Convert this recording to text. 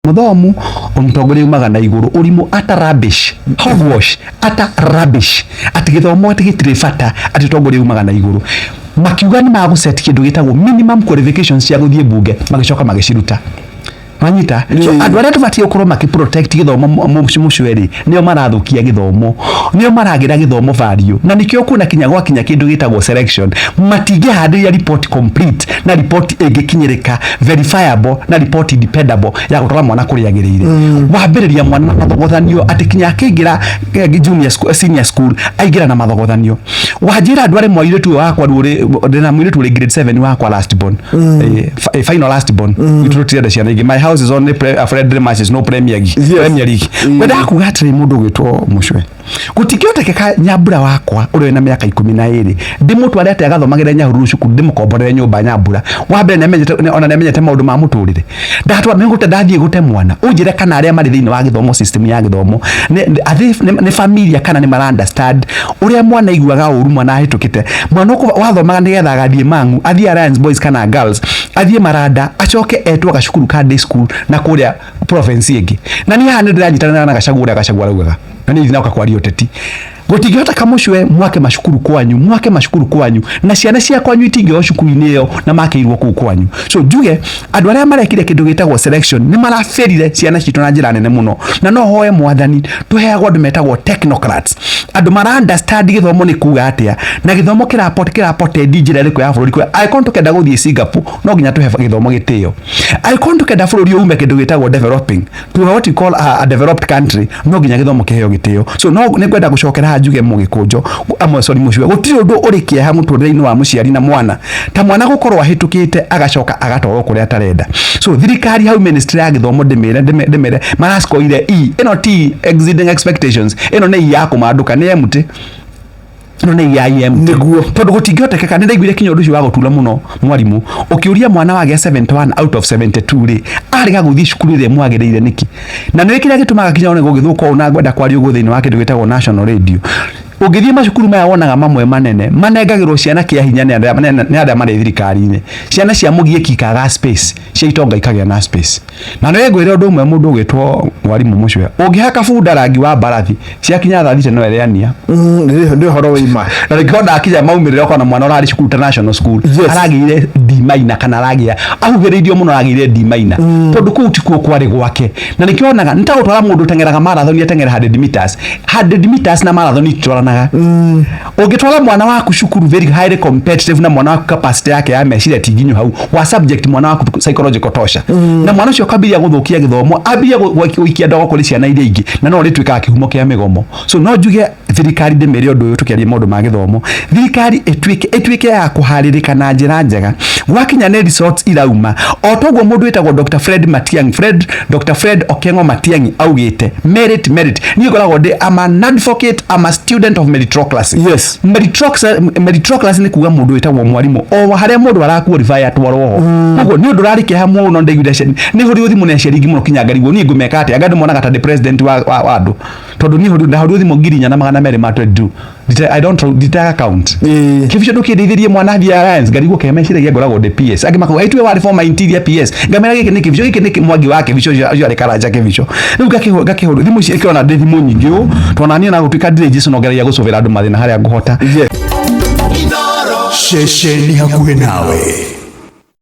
Muthomu umutongori umaga na iguru urimu ata rubbish hogwash ata rubbish ati githomo ati gitire fata ati tongori umaga na iguru makiuga ni maguset kindu gitagwo minimum qualifications cia guthie bunge magicoka magiciruta manyita so andu aria tubatie ukorwo makiprotect githomo mucweri nio marathukia githomo nio maragira githomo value na nikio kuna kinya gwa kinya kindu gitagwo selection matige handiria report complete na report egikinyirika verifiable na report dependable ya gutwara mwana kuri yagirire wambiriria mwana na mathogothanio ati kinya kingira junior school senior school aigira na mathogothanio wajira andu ari mwairetu wakwa ndina mwiretu ri grade 7 wakwa last born final last born iturutire ciana ingi my house is only friendly matches no premier league wenda kugatire mundu gwitwo mucwe gutikiotekeka nyambura wakwa uri na miaka 12 ndimutware ate agathomagire nyahuru cukuru ndimukomborere nyumba nyambura wambe nemenyete maundu ma muturire ndatwa mengute ndathie gute mwana unjire kana aria mari thiini wa githomo system ya githomo ni familia kana ni mara understand uria mwana iguaga uru mwana hitukite mwana wathomaga nigetha agathie mangu athie Alliance Boys kana girls athie maranda acoke etwa gacukuru ka day school na kuria province ingi na ni hane ndiranyitana na gacagura ugaga na ni thina kwa rioteti gutigihota kamucwe mwake mashukuru kwanyu na ciana cia kwanyu itingio cukuru-ini iyo na makeirwo ku kwanyu so njuge andu aria marekire kindu gitagwo selection ni maraferire ciana citu na njira nene muno na no hoye mwathani tuheagwo andu metagwo technocrats andu mara understand githomo ni kuga atia na githomo kirapote njira riku ya bururi kwa icon tukenda guthie Singapore no nginya tuhe githomo gitio icon tukenda bururi ume kindu gitagwo developing to what you call a developed country no nginya githomo kiheo gitio so no ni kwenda gucokera njuge mugikunjo amosori mucwe gutiri undu urikie ha muturire-ini wa muciari na mwana ta mwana gukorwo ahitukite agacoka agatoro kuria tarenda so thirikari hau ministry ya githomo ndimere maraskoire ino t exceeding expectations ino ni ya kumanduka ni emuti no ne IM niguo tondu gutingiotekeka ni ndaiguire kinyo ndu cio wa gutula muno mwarimu ukiuria mwana wage 71 out of 72 ri ariga guthii cukuru ire mwagiriire niki na ni kira gitumaga kinya one gugithuka ona ngwenda kwari ugu thiini wa kindu gitagwo national radio ugithii macukuru maya wonaga mamwe manene manengagirwo ciana kia hinya ni aria mari thirikari-ini ciana cia mugieki kaga space cia itonga ikagia na space na no ngwire undu umwe mundu ugitwo mwarimu mucwe ungihaka bunda rangi wa barathi cia kinya thathite no eriania ndio horo wima na rikonda akija maumirire kona mwana urari cukuru international school aragire D minor kana aragia ahugiririo muno aragire D minor tondu ku tikuo kwari gwake na nikionaga nitagutwara mundu tengeraga marathon atengera 100 meters na marathon itwaranaga ugitwara mwana waku cukuru very highly competitive na mwana waku capacity yake ya meciria tiginyu hau wa subject mwana waku psychological tosha na mwana ucio kabiria guthukia githomo abia guikia ndogo kuri ciana iria ingi na no ritwika kihumo kia migomo so no njuge thirikari ndimere undu uyu tukiaria maundu ma githomo thirikari etwike ya kuharirika na njira njega wakinya ne resorts irauma otogwo mundu wetagwo Dr. Fred Okengo Matiang'i augite merit ni ngoragwo ndi am advocate am a student of meritocracy yes meritocracy ni kuga mundu wetagwo mwarimu o haria mundu araqualify atwarwo ho koguo ni undu rarike hamwe uno ndeiguire ni huri uthi mune ciringi muno kinyangariwo ni ngumeka ati agandi mona gata the president wa andu tondu ni huri uthi mongirinya na magana meri ma 22 I don't account kificho ndukithithirie mwana thia Alliance ngarigo kemeciragia ngoragwo de PS agimako aitwe wa reform interior PS ngamera giki ni kificho giki ni mwangi wake vicho yo ari karanja kificho riu gakihuru thimu cio ikiona de thimu nyingi tonania na gutwika ndire Jesu nogereria gucovera andu mathina haria nguhota shesheni hakuhe nawe.